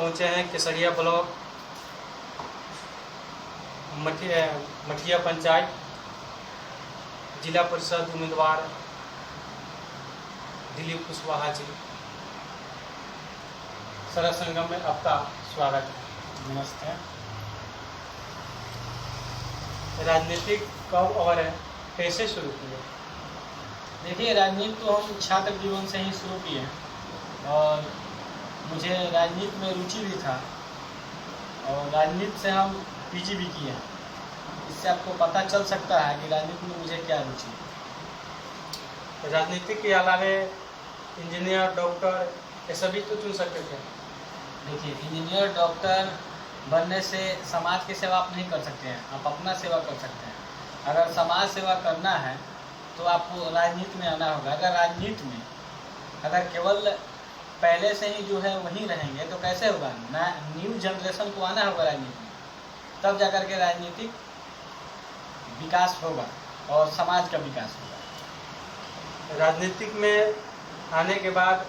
पहुँचे हैं केसरिया ब्लॉक मठिया पंचायत, जिला परिषद उम्मीदवार दिलीप कुशवाहा जी। सरस संगम में आपका स्वागत है। नमस्ते। राजनीतिक कब और कैसे शुरू किए? देखिए, राजनीति तो हम छात्र जीवन से ही शुरू किए और मुझे राजनीति में रुचि भी था और राजनीति से हम पीजी भी किए हैं। इससे आपको पता चल सकता है कि राजनीति में मुझे क्या रुचि है। राजनीति के अलावे इंजीनियर, डॉक्टर ये सभी तो चुन सकते थे। देखिए, इंजीनियर, डॉक्टर बनने से समाज की सेवा आप नहीं कर सकते हैं, आप अपना सेवा कर सकते हैं। अगर समाज सेवा करना है तो आपको राजनीति में आना होगा। अगर राजनीति में केवल पहले से ही जो है वहीं रहेंगे तो कैसे होगा? न्यू जनरेशन को आना होगा राजनीति में, तब जाकर के राजनीतिक विकास होगा और समाज का विकास होगा। राजनीतिक में आने के बाद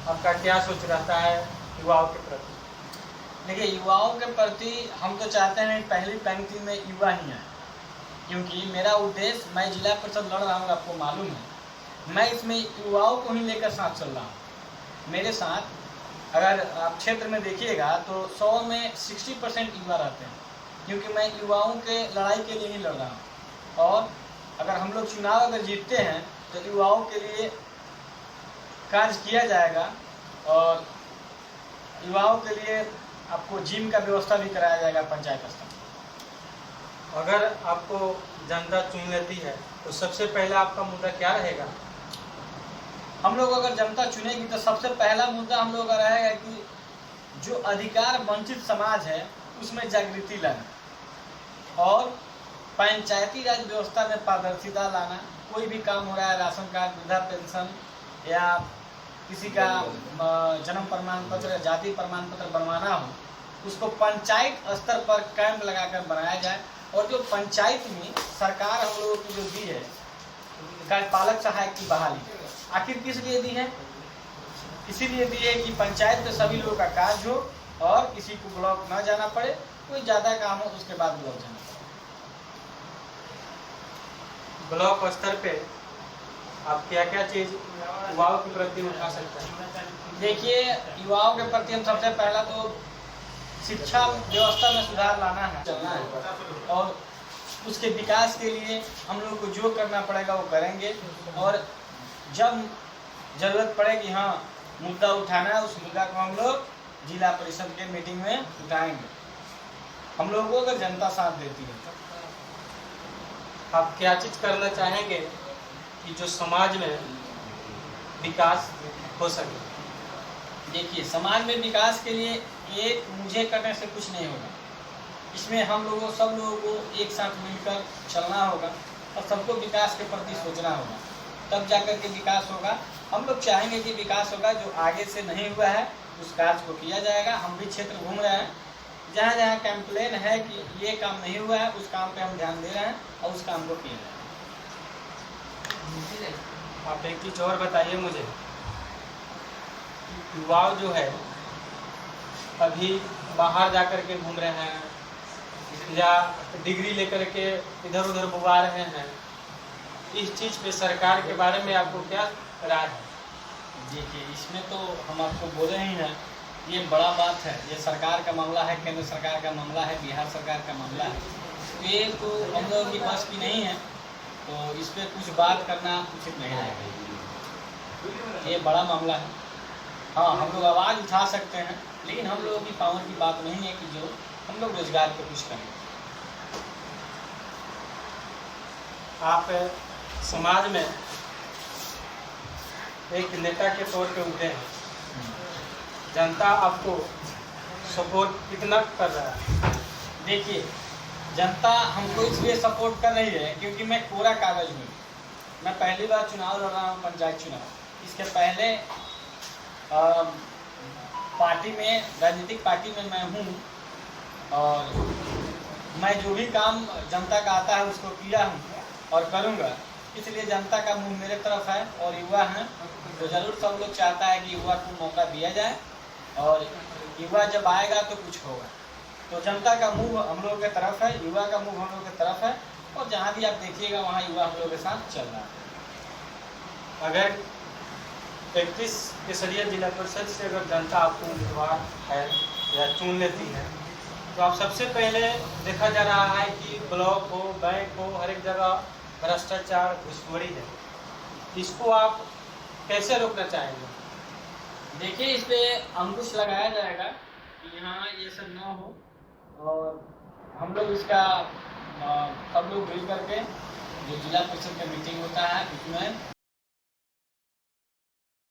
आपका क्या सोच रहता है युवाओं के प्रति? देखिए, युवाओं के प्रति हम तो चाहते हैं पहली पंक्ति में युवा ही आए, क्योंकि मेरा उद्देश्य, मैं जिला परिषद लड़ रहा हूँ, आपको मालूम है, मैं इसमें युवाओं को ही लेकर साथ चल रहा हूँ। मेरे साथ अगर आप क्षेत्र में देखिएगा तो 100 में 60% युवा रहते हैं, क्योंकि मैं युवाओं के लड़ाई के लिए ही लड़ रहा हूँ। और अगर हम लोग चुनाव अगर जीतते हैं तो युवाओं के लिए कार्य किया जाएगा और युवाओं के लिए आपको जिम का व्यवस्था भी कराया जाएगा पंचायत स्तर पर। अगर आपको जनता चुन लेती है तो सबसे पहला आपका मुद्दा क्या रहेगा? हम लोग अगर जनता चुनेगी तो सबसे पहला मुद्दा हम लोग का रहेगा कि जो अधिकार वंचित समाज है उसमें जागृति लाना और पंचायती राज व्यवस्था में पारदर्शिता लाना। कोई भी काम हो रहा है, राशन कार्ड, वृद्धा पेंशन या किसी का जन्म प्रमाण पत्र या जाति प्रमाण पत्र बनवाना हो, उसको पंचायत स्तर पर कैंप लगाकर बनाया जाए। और जो पंचायत में सरकार हम लोगों की जो दी है कार्यपालक सहायक की बहाली, आखिर किस लिए दी है? इसीलिए दी है कि पंचायत में सभी लोगों का कार्य हो और किसी को ब्लॉक ना जाना पड़े, कोई ज़्यादा काम हो उसके बाद ब्लॉक जाना पड़े। ब्लॉक स्तर पे आप क्या क्या चीज युवाओं के प्रति उठा सकते हैं? देखिए, युवाओं के प्रति हम सबसे पहला तो शिक्षा व्यवस्था में सुधार लाना है, चलना है और उसके विकास के लिए हम लोग को जो करना पड़ेगा वो करेंगे। और जब जरूरत पड़ेगी, हाँ, मुद्दा उठाना है, उस मुद्दा को हम लोग जिला परिषद के मीटिंग में उठाएंगे। हम लोगों को अगर जनता साथ देती है तो। आप क्या चीज करना चाहेंगे कि जो समाज में विकास हो सके? देखिए, समाज में विकास के लिए एक मुझे करने से कुछ नहीं होगा। इसमें हम लोगों सब लोगों को एक साथ मिलकर चलना होगा और सबको विकास के प्रति सोचना होगा, तब जाकर के विकास होगा। हम लोग चाहेंगे कि विकास होगा, जो आगे से नहीं हुआ है उस कार्य को किया जाएगा। हम भी क्षेत्र घूम रहे हैं, जहाँ जहाँ कंप्लेन है कि ये काम नहीं हुआ है, उस काम पे हम ध्यान दे रहे हैं और उस काम को किया जाए। आप एक चीज और बताइए मुझे, युवा जो है अभी बाहर जाकर के घूम रहे हैं या डिग्री लेकर के इधर उधर बुला रहे हैं, इस चीज पे सरकार के बारे में आपको क्या राय है? देखिए, इसमें तो हम आपको बोले ही हैं, ये बड़ा बात है, ये सरकार का मामला है, केंद्र सरकार का मामला है, बिहार सरकार का मामला है। ये तो हम लोगों की बस की नहीं है, तो इस पर कुछ बात करना उचित नहीं रहेगा। ये बड़ा मामला है। हाँ, हम लोग आवाज़ उठा सकते हैं, लेकिन हम लोगों की पावर की बात नहीं है कि जो हम लोग रोजगार पे कुछ करें। आप समाज में एक नेता के तौर पे उठे हैं, जनता आपको सपोर्ट कितना कर रहा है? देखिए, जनता हमको इसलिए सपोर्ट कर रही है क्योंकि मैं कोरा कागज हूँ। मैं पहली बार चुनाव लड़ रहा हूँ, पंचायत चुनाव। इसके पहले पार्टी में, राजनीतिक पार्टी में मैं हूँ और मैं जो भी काम जनता का आता है उसको किया हूँ और करूँगा। इसलिए जनता का मुंह मेरे तरफ है और युवा हैं, तो ज़रूर सब लोग चाहता है कि युवा को मौका दिया जाए और युवा जब आएगा तो कुछ होगा। तो जनता का मुंह हम लोगों की तरफ है, युवा का मुंह हम लोगों की तरफ है, और जहाँ भी आप देखिएगा वहाँ युवा हम लोगों के साथ चल रहा है। अगर 31 केसरिया जिला परिषद से अगर जनता आपको उम्मीदवार है या चुन लेती है, तो आप सबसे पहले देखा जा रहा है कि ब्लॉक हो, बैंक हो, हर एक जगह भ्रष्टाचार, घुसखोरी है। इसको आप कैसे रोकना चाहेंगे? देखिए, इस पे अंकुश लगाया जाएगा कि यहाँ ये सब ना हो, और हम लोग इसका सब लोग मिल करके जो जिला परिषद का मीटिंग होता है उसमें